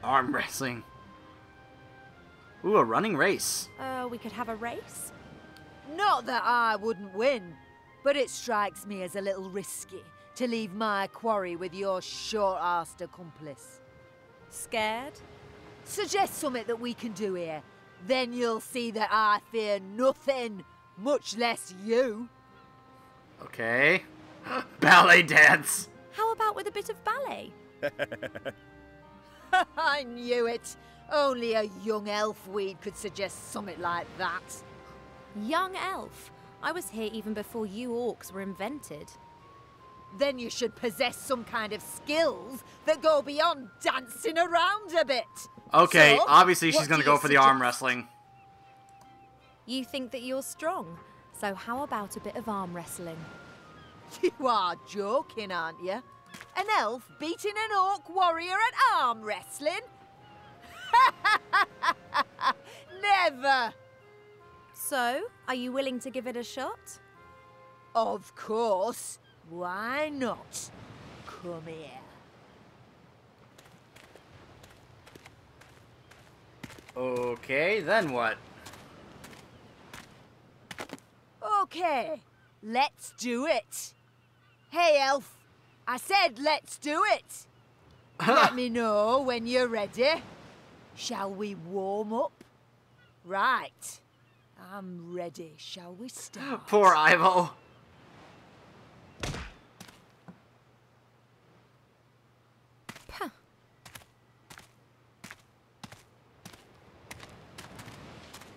[SPEAKER 1] Arm wrestling. Ooh, a running race.
[SPEAKER 6] We could have a race?
[SPEAKER 3] Not that I wouldn't win, but it strikes me as a little risky to leave my quarry with your short-arsed accomplice.
[SPEAKER 6] Scared?
[SPEAKER 3] Suggest something that we can do here. Then you'll see that I fear nothing much less you.
[SPEAKER 1] Okay. Ballet dance.
[SPEAKER 6] How about with a bit of ballet?
[SPEAKER 3] I knew it. Only a young elfweed could suggest something like that.
[SPEAKER 6] Young elf. I was here even before you orcs were invented.
[SPEAKER 3] Then you should possess some kind of skills that go beyond dancing around a bit.
[SPEAKER 1] Okay,
[SPEAKER 3] So,
[SPEAKER 1] obviously she's
[SPEAKER 3] what
[SPEAKER 1] gonna
[SPEAKER 3] do you
[SPEAKER 1] go for the arm
[SPEAKER 3] suggest?
[SPEAKER 1] wrestling.
[SPEAKER 6] You think that you're strong, so how about a bit of arm wrestling?
[SPEAKER 3] You are joking, aren't you? An elf beating an orc warrior at arm wrestling? Never!
[SPEAKER 6] So, are you willing to give it a shot?
[SPEAKER 3] Of course. Why not? Come here.
[SPEAKER 1] Okay, then what?
[SPEAKER 3] Okay, let's do it. Hey, elf. I said let's do it. Let me know when you're ready. Shall we warm up? Right. I'm ready. Shall we start?
[SPEAKER 1] Poor Ivo.
[SPEAKER 6] Puh.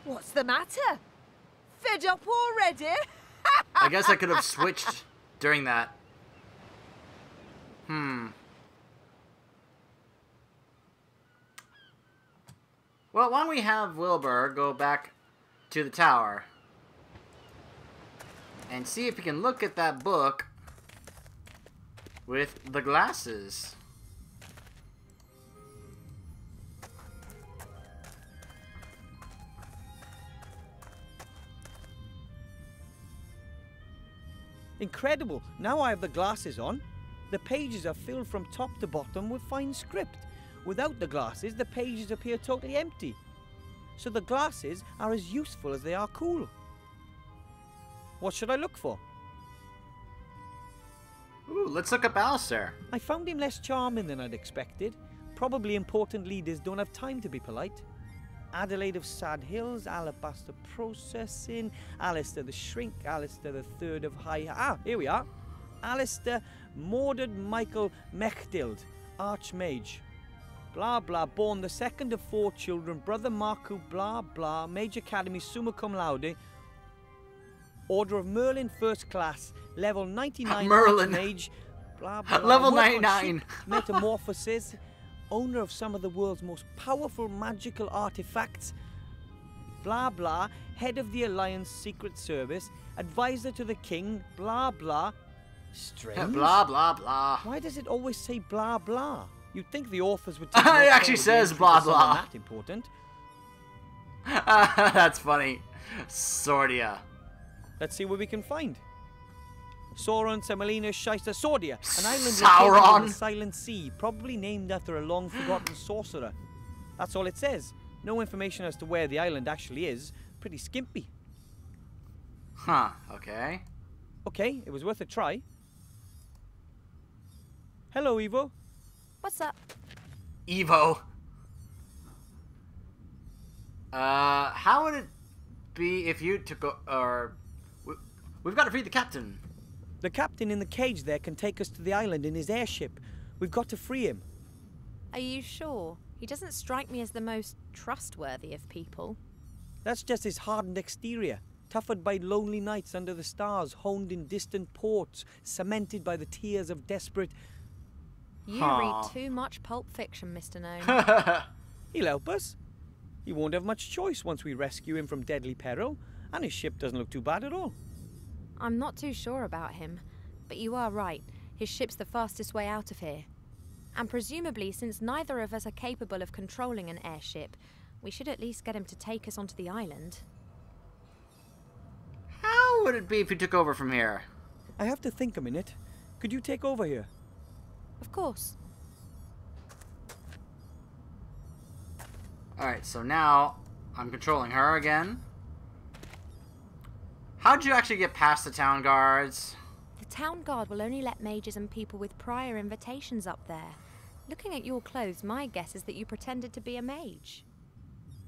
[SPEAKER 3] What's the matter? Fed up already?
[SPEAKER 1] I guess I could have switched during that. Well, why don't we have Wilbur go back to the tower and see if he can look at that book with the glasses.
[SPEAKER 2] Incredible. Now I have the glasses on. The pages are filled from top to bottom with fine script. Without the glasses, the pages appear totally empty. So the glasses are as useful as they are cool. What should I look for?
[SPEAKER 1] Ooh, let's look up Alistair.
[SPEAKER 2] I found him less charming than I'd expected. Probably important leaders don't have time to be polite. Adelaide of Sad Hills, Alabaster Processing, Alistair the Shrink, Alistair the Third of High... Ah, here we are. Alistair Mordred Michael Mechtild, Archmage. Blah, blah, born the second of 4 children, brother Marku, blah, blah, Mage Academy, summa cum laude, Order of Merlin, first class, level 99
[SPEAKER 1] Merlin.
[SPEAKER 2] Archmage, blah, blah,
[SPEAKER 1] Level
[SPEAKER 2] work on
[SPEAKER 1] 99.
[SPEAKER 2] ship Metamorphosis, owner of some of the world's most powerful magical artifacts, blah, blah, head of the Alliance Secret Service, advisor to the king, blah, blah. Strange.
[SPEAKER 1] Blah, blah, blah.
[SPEAKER 2] Why does it always say blah, blah? You'd think the authors would take
[SPEAKER 1] It
[SPEAKER 2] more
[SPEAKER 1] actually
[SPEAKER 2] time
[SPEAKER 1] says
[SPEAKER 2] with
[SPEAKER 1] blah,
[SPEAKER 2] someone
[SPEAKER 1] blah.
[SPEAKER 2] that important.
[SPEAKER 1] That's funny. Sordia.
[SPEAKER 2] Let's see what we can find. Sauron, Semolina, Shysta, Sordia, an island
[SPEAKER 1] Sauron.
[SPEAKER 2] located in the Silent Sea, probably named after a long-forgotten sorcerer. That's all it says. No information as to where the island actually is. Pretty skimpy.
[SPEAKER 1] Huh, okay.
[SPEAKER 2] Okay, it was worth a try. Hello, Evo.
[SPEAKER 6] What's up?
[SPEAKER 1] Evo. How would it be if you took we've got to free the captain.
[SPEAKER 2] The captain in the cage there can take us to the island in his airship. We've got to free him.
[SPEAKER 6] Are you sure? He doesn't strike me as the most trustworthy of people.
[SPEAKER 2] That's just his hardened exterior, toughened by lonely nights under the stars, honed in distant ports, cemented by the tears of desperate...
[SPEAKER 6] You
[SPEAKER 1] Aw.
[SPEAKER 6] read too much Pulp Fiction, Mr. Gnome.
[SPEAKER 2] He'll help us. He won't have much choice once we rescue him from deadly peril, and his ship doesn't look too bad at all.
[SPEAKER 6] I'm not too sure about him, but you are right. His ship's the fastest way out of here. And presumably, since neither of us are capable of controlling an airship, we should at least get him to take us onto the island.
[SPEAKER 1] How would it be if you took over from here?
[SPEAKER 2] I have to think a minute. Could you take over here?
[SPEAKER 6] Of course.
[SPEAKER 1] Alright, so now I'm controlling her again. How'd you actually get past the town guards?
[SPEAKER 6] The town guard will only let mages and people with prior invitations up there. Looking at your clothes, my guess is that you pretended to be a mage.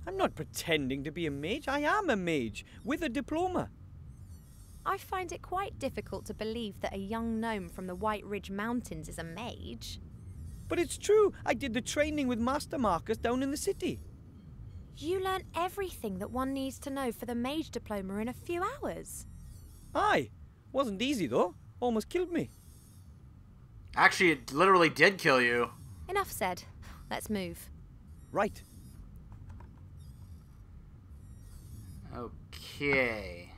[SPEAKER 2] I'm not pretending to be a mage. I am a mage, with a diploma.
[SPEAKER 6] I find it quite difficult to believe that a young gnome from the White Ridge Mountains is a mage.
[SPEAKER 2] But it's true. I did the training with Master Marcus down in the city.
[SPEAKER 6] You learn everything that one needs to know for the mage diploma in a few hours.
[SPEAKER 2] Aye. Wasn't easy, though. Almost killed me.
[SPEAKER 1] Actually, it literally did kill you.
[SPEAKER 6] Enough said. Let's move.
[SPEAKER 2] Right.
[SPEAKER 1] Okay.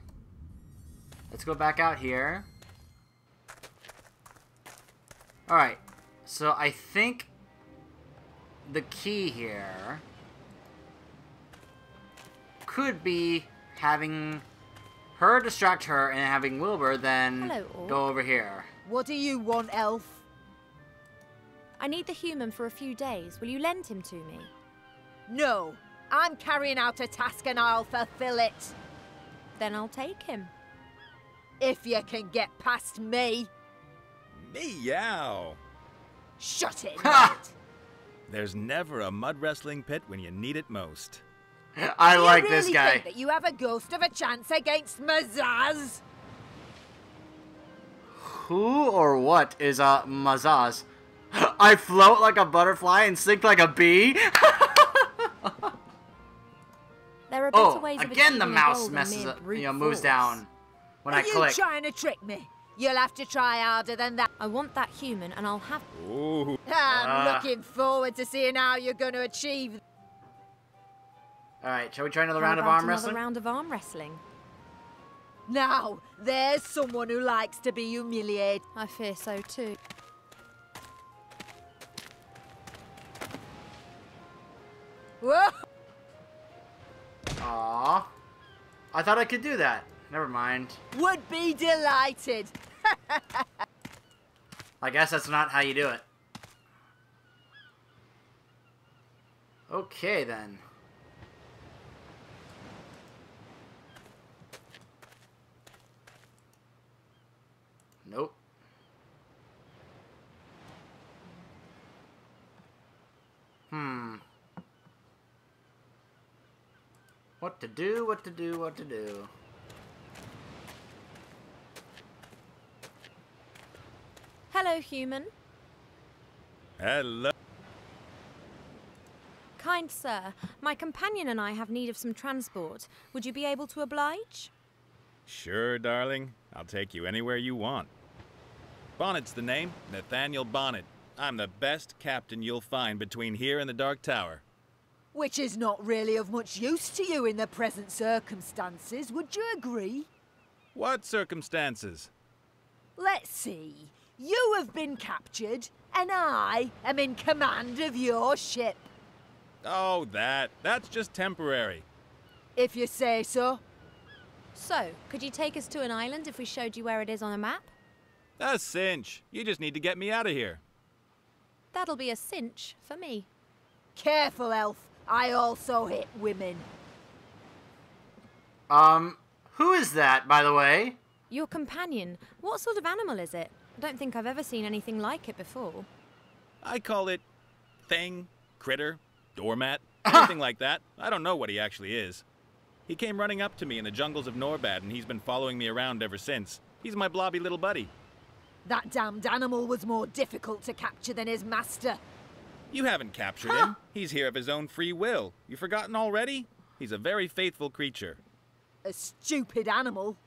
[SPEAKER 1] Let's go back out here. Alright. So I think the key here could be having her distract her and having Wilbur then
[SPEAKER 6] Hello, Orc.
[SPEAKER 1] go over here.
[SPEAKER 3] What do you want, Elf?
[SPEAKER 6] I need the human for a few days. Will you lend him to me?
[SPEAKER 3] No, I'm carrying out a task and I'll fulfill it.
[SPEAKER 6] Then I'll take him.
[SPEAKER 3] If you can get past me.
[SPEAKER 4] Meow.
[SPEAKER 3] Shut it,
[SPEAKER 1] Ha!
[SPEAKER 3] Ned.
[SPEAKER 4] There's never a mud wrestling pit when you need it most.
[SPEAKER 1] I
[SPEAKER 3] Do
[SPEAKER 1] like
[SPEAKER 3] you
[SPEAKER 1] this
[SPEAKER 3] really
[SPEAKER 1] guy.
[SPEAKER 3] think that you have a ghost of a chance against Mazaz?
[SPEAKER 1] Who or what is Mazaz? I float like a butterfly and sink like a bee?
[SPEAKER 6] There are better
[SPEAKER 1] Oh,
[SPEAKER 6] ways of
[SPEAKER 1] again the
[SPEAKER 6] achieving a
[SPEAKER 1] mouse
[SPEAKER 6] goal than
[SPEAKER 1] messes
[SPEAKER 6] mere
[SPEAKER 1] up,
[SPEAKER 6] brute
[SPEAKER 1] moves
[SPEAKER 6] force.
[SPEAKER 1] down when I
[SPEAKER 3] Are you
[SPEAKER 1] click.
[SPEAKER 3] trying to trick me? You'll have to try harder than that.
[SPEAKER 6] I want that human and I'll have...
[SPEAKER 4] Ooh.
[SPEAKER 3] I'm looking forward to seeing how you're going to achieve.
[SPEAKER 1] Alright, shall we try another
[SPEAKER 6] How
[SPEAKER 1] round of
[SPEAKER 6] about
[SPEAKER 1] arm
[SPEAKER 6] another
[SPEAKER 1] wrestling?
[SPEAKER 6] round of arm wrestling?
[SPEAKER 3] Now, there's someone who likes to be humiliated.
[SPEAKER 6] I fear so too.
[SPEAKER 3] Whoa!
[SPEAKER 1] Aww. I thought I could do that. Never mind.
[SPEAKER 3] Would be delighted.
[SPEAKER 1] I guess that's not how you do it. Okay, then. Nope. What to do, what to do, what to do.
[SPEAKER 6] Hello, human.
[SPEAKER 4] Hello.
[SPEAKER 6] Kind sir, my companion and I have need of some transport. Would you be able to oblige?
[SPEAKER 4] Sure, darling. I'll take you anywhere you want. Bonnet's the name. Nathaniel Bonnet. I'm the best captain you'll find between here and the Dark Tower.
[SPEAKER 3] Which is not really of much use to you in the present circumstances, would you agree?
[SPEAKER 4] What circumstances?
[SPEAKER 3] Let's see. You have been captured, and I am in command of your ship.
[SPEAKER 4] Oh, that's just temporary.
[SPEAKER 3] If you say so.
[SPEAKER 6] So, could you take us to an island if we showed you where it is on a map?
[SPEAKER 4] A cinch. You just need to get me out of here.
[SPEAKER 6] That'll be a cinch for me.
[SPEAKER 3] Careful, Elf. I also hit women.
[SPEAKER 1] Who is that, by the way?
[SPEAKER 6] Your companion, what sort of animal is it? I don't think I've ever seen anything like it before.
[SPEAKER 4] I call it thing, critter, doormat, anything like that. I don't know what he actually is. He came running up to me in the jungles of Norbad, and he's been following me around ever since. He's my blobby little buddy.
[SPEAKER 3] That damned animal was more difficult to capture than his master.
[SPEAKER 4] You haven't captured him. He's here of his own free will. You forgotten already? He's a very faithful creature.
[SPEAKER 3] A stupid animal.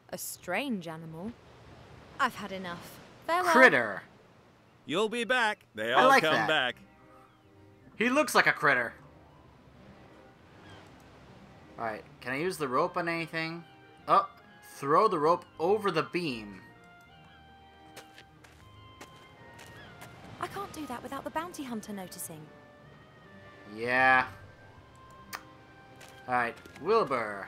[SPEAKER 6] A strange animal. I've had enough. Farewell.
[SPEAKER 1] Critter.
[SPEAKER 4] You'll be back. They
[SPEAKER 1] I
[SPEAKER 4] all
[SPEAKER 1] like
[SPEAKER 4] come
[SPEAKER 1] that.
[SPEAKER 4] back.
[SPEAKER 1] He looks like a critter. Alright, can I use the rope on anything? Oh, throw the rope over the beam.
[SPEAKER 6] I can't do that without the bounty hunter noticing.
[SPEAKER 1] Yeah. Alright, Wilbur.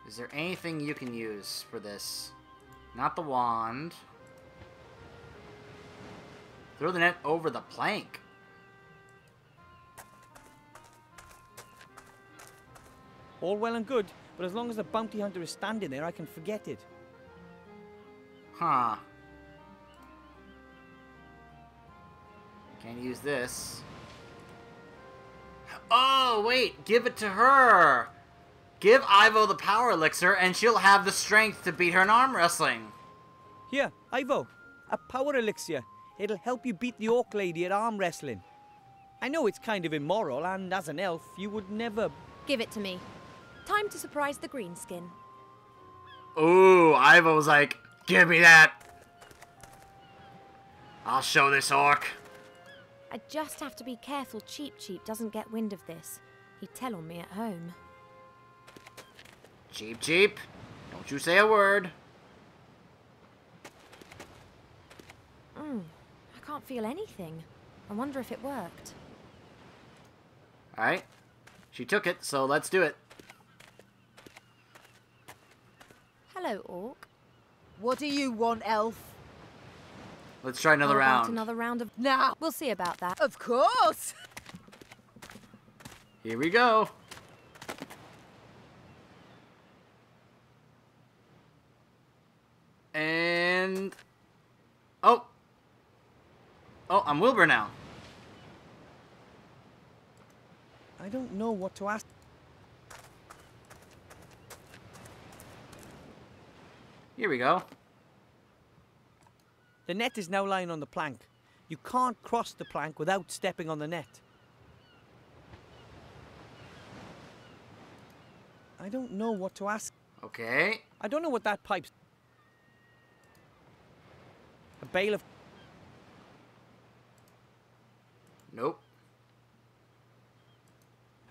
[SPEAKER 1] Is there anything you can use for this? Not the wand. Throw the net over the plank.
[SPEAKER 2] All well and good, but as long as the bounty hunter is standing there, I can forget it.
[SPEAKER 1] Huh. Can't use this. Oh! Oh, wait. Give it to her. Give Ivo the power elixir, and she'll have the strength to beat her in arm wrestling.
[SPEAKER 2] Here, Ivo, a power elixir. It'll help you beat the orc lady at arm wrestling. I know it's kind of immoral, and as an elf, you would never...
[SPEAKER 6] Give it to me. Time to surprise the greenskin.
[SPEAKER 1] Ooh, Ivo's like, give me that. I'll show this orc.
[SPEAKER 6] I just have to be careful Cheap Cheap doesn't get wind of this. He'd tell on me at home.
[SPEAKER 1] Cheap Cheap, don't you say a word.
[SPEAKER 6] I can't feel anything. I wonder if it worked.
[SPEAKER 1] Alright. She took it, so let's do it.
[SPEAKER 6] Hello, orc.
[SPEAKER 3] What do you want, elf?
[SPEAKER 1] Let's try another
[SPEAKER 6] How about
[SPEAKER 1] round.
[SPEAKER 6] another round of...
[SPEAKER 3] Now,
[SPEAKER 6] We'll see about that.
[SPEAKER 3] of course.
[SPEAKER 1] Here we go. And... Oh! Oh, I'm Wilbur now.
[SPEAKER 2] I don't know what to ask.
[SPEAKER 1] Here we go.
[SPEAKER 2] The net is now lying on the plank. You can't cross the plank without stepping on the net. I don't know what to ask.
[SPEAKER 1] Okay.
[SPEAKER 2] I don't know what that pipe's... A bale of...
[SPEAKER 1] Nope.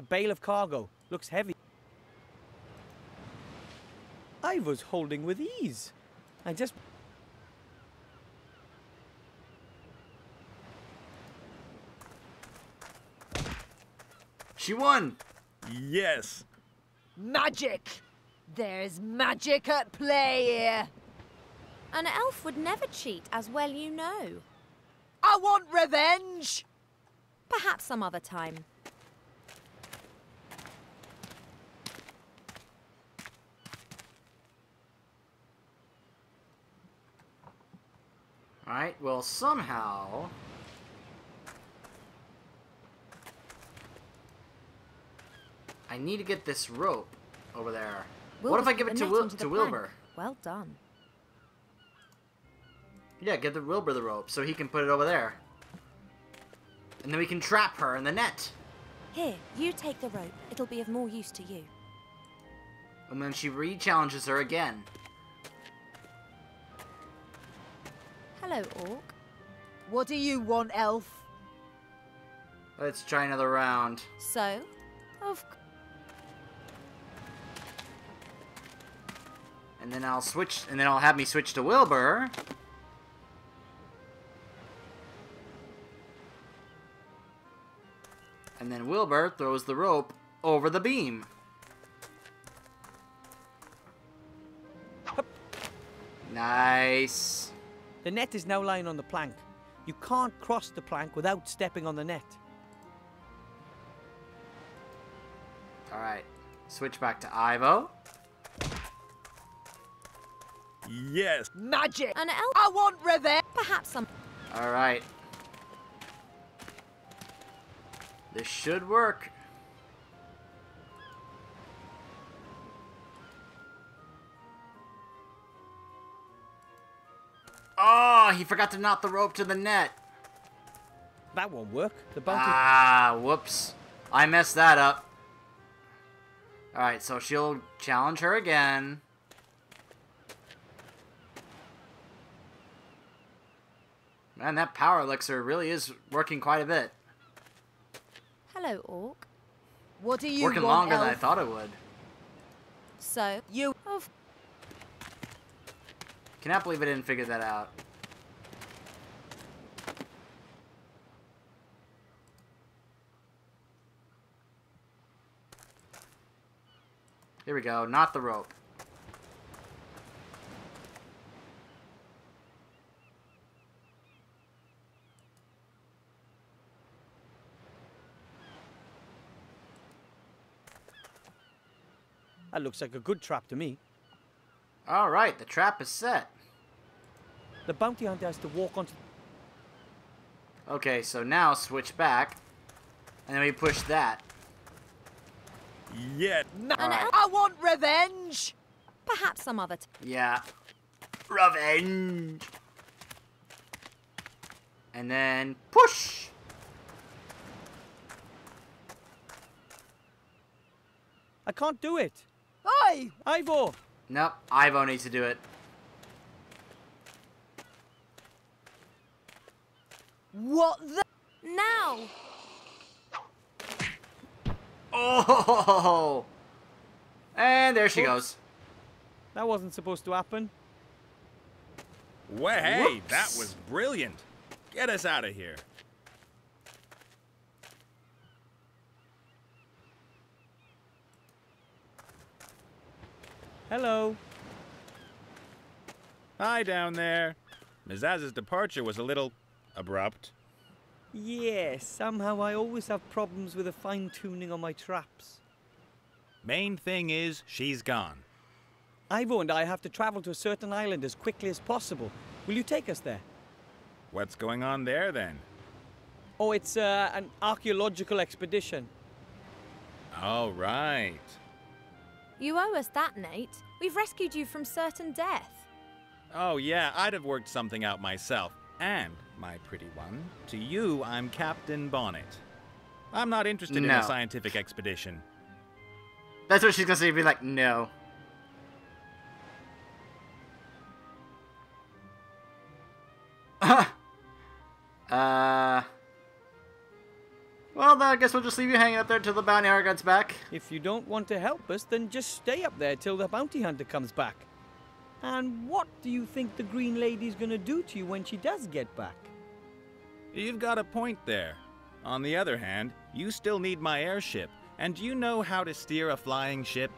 [SPEAKER 2] A bale of cargo. Looks heavy. I was holding with ease. I just...
[SPEAKER 1] She won!
[SPEAKER 4] Yes.
[SPEAKER 3] Magic. There's magic at play here.
[SPEAKER 6] An elf would never cheat, as well you know.
[SPEAKER 3] I want revenge.
[SPEAKER 6] Perhaps some other time.
[SPEAKER 1] Alright, well, somehow... I need to get this rope over there. What if I give it to Wilbur?
[SPEAKER 6] Well done.
[SPEAKER 1] Yeah, give the Wilbur the rope so he can put it over there. And then we can trap her in the net.
[SPEAKER 6] Here, you take the rope. It'll be of more use to you.
[SPEAKER 1] And then she re-challenges her again.
[SPEAKER 6] Hello, orc.
[SPEAKER 3] What do you want, elf?
[SPEAKER 1] Let's try another round.
[SPEAKER 6] So, of
[SPEAKER 1] And then I'll switch, and then I'll have me switch to Wilbur. And then Wilbur throws the rope over the beam. Nice.
[SPEAKER 2] The net is now lying on the plank. You can't cross the plank without stepping on the net.
[SPEAKER 1] Alright. Switch back to Ivo.
[SPEAKER 4] Yes.
[SPEAKER 3] Magic.
[SPEAKER 6] an elf.
[SPEAKER 3] I want revenge.
[SPEAKER 6] Perhaps some.
[SPEAKER 1] Alright. This should work. Oh, he forgot to knot the rope to the net.
[SPEAKER 2] That won't work. The bounty...
[SPEAKER 1] Ah, whoops. I messed that up. Alright, so she'll challenge her again. Man, that power elixir really is working quite a bit.
[SPEAKER 6] Hello, orc.
[SPEAKER 3] What do you
[SPEAKER 1] Working
[SPEAKER 3] want,
[SPEAKER 1] longer
[SPEAKER 3] elf?
[SPEAKER 1] than I thought it would.
[SPEAKER 6] So,
[SPEAKER 3] You.
[SPEAKER 6] of
[SPEAKER 1] Cannot believe I didn't figure that out. Here we go, not the rope.
[SPEAKER 2] That looks like a good trap to me.
[SPEAKER 1] Alright, the trap is set.
[SPEAKER 2] The bounty hunter has to walk onto...
[SPEAKER 1] Okay, so now switch back. And then we push that.
[SPEAKER 4] yet.
[SPEAKER 3] I want revenge!
[SPEAKER 6] Perhaps some other
[SPEAKER 1] Yeah. Revenge! And then push!
[SPEAKER 2] I can't do it.
[SPEAKER 3] Oi!
[SPEAKER 2] Ivor!
[SPEAKER 1] Nope, Ivo needs to do it.
[SPEAKER 3] What the?
[SPEAKER 6] Now!
[SPEAKER 1] Oh! And there she goes.
[SPEAKER 2] That wasn't supposed to happen.
[SPEAKER 4] Well, hey,
[SPEAKER 1] Whoops.
[SPEAKER 4] that was brilliant. Get us out of here.
[SPEAKER 2] Hello.
[SPEAKER 4] Hi down there. Mizaz's departure was a little abrupt.
[SPEAKER 2] Yes, somehow I always have problems with the fine-tuning on my traps.
[SPEAKER 4] Main thing is, she's gone.
[SPEAKER 2] Ivo and I have to travel to a certain island as quickly as possible. Will you take us there?
[SPEAKER 4] What's going on there, then?
[SPEAKER 2] Oh, it's an archaeological expedition.
[SPEAKER 4] All right.
[SPEAKER 6] You owe us that, Nate. We've rescued you from certain death.
[SPEAKER 4] Oh, yeah, I'd have worked something out myself. And, my pretty one, to you, I'm Captain Bonnet. I'm not interested in
[SPEAKER 1] No.
[SPEAKER 4] a scientific expedition.
[SPEAKER 1] That's what she's gonna say, be like, no. Well, then I guess we'll just leave you hanging up there till the bounty hunter gets back.
[SPEAKER 2] If you don't want to help us, then just stay up there till the bounty hunter comes back. And what do you think the Green Lady's gonna do to you when she does get back?
[SPEAKER 4] You've got a point there. On the other hand, you still need my airship. And do you know how to steer a flying ship?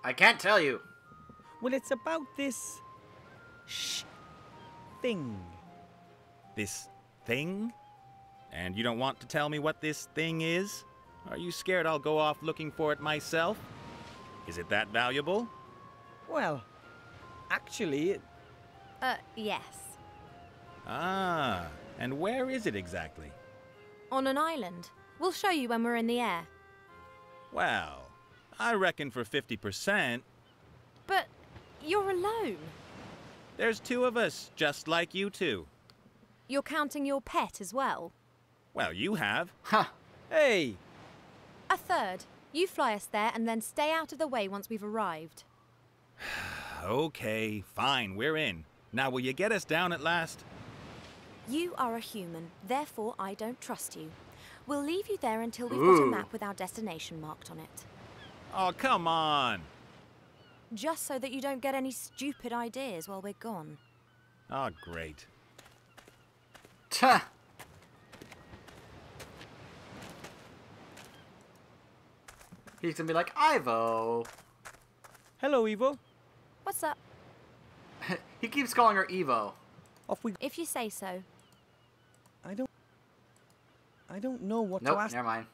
[SPEAKER 1] I can't tell you.
[SPEAKER 2] Well, it's about this... thing.
[SPEAKER 4] This thing? And you don't want to tell me what this thing is? Are you scared I'll go off looking for it myself? Is it that valuable?
[SPEAKER 2] Well, actually,
[SPEAKER 6] Yes.
[SPEAKER 4] Ah, and where is it exactly?
[SPEAKER 6] On an island. We'll show you when we're in the air.
[SPEAKER 4] Well, I reckon for 50%,
[SPEAKER 6] But you're alone.
[SPEAKER 4] there's two of us, just like you two.
[SPEAKER 6] You're counting your pet as well.
[SPEAKER 4] Well, you have.
[SPEAKER 1] Huh.
[SPEAKER 2] hey,
[SPEAKER 6] A third. You fly us there and then stay out of the way once we've arrived.
[SPEAKER 4] Okay, fine, we're in. Now, will you get us down at last?
[SPEAKER 6] You are a human, therefore I don't trust you. We'll leave you there until we've got a
[SPEAKER 1] Ooh.
[SPEAKER 6] map with our destination marked on it.
[SPEAKER 4] Oh, come on.
[SPEAKER 6] Just so that you don't get any stupid ideas while we're gone.
[SPEAKER 4] Oh, great.
[SPEAKER 1] Tuh. He's gonna be like, Ivo.
[SPEAKER 2] hello, Evo.
[SPEAKER 6] What's up?
[SPEAKER 1] He keeps calling her Evo.
[SPEAKER 2] Off we...
[SPEAKER 6] If you say so.
[SPEAKER 2] I don't know what
[SPEAKER 1] Nope,
[SPEAKER 2] to ask.
[SPEAKER 1] never mind.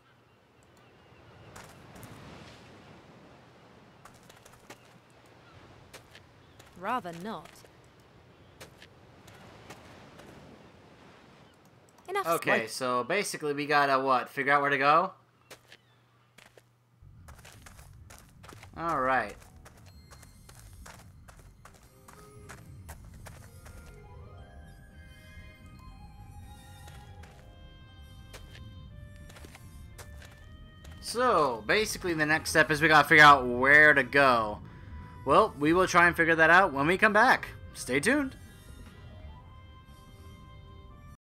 [SPEAKER 6] Rather not. Enough.
[SPEAKER 1] Okay, so basically we gotta, what, figure out where to go? Alright. So, basically the next step is we gotta figure out where to go. Well, we will try and figure that out when we come back. Stay tuned.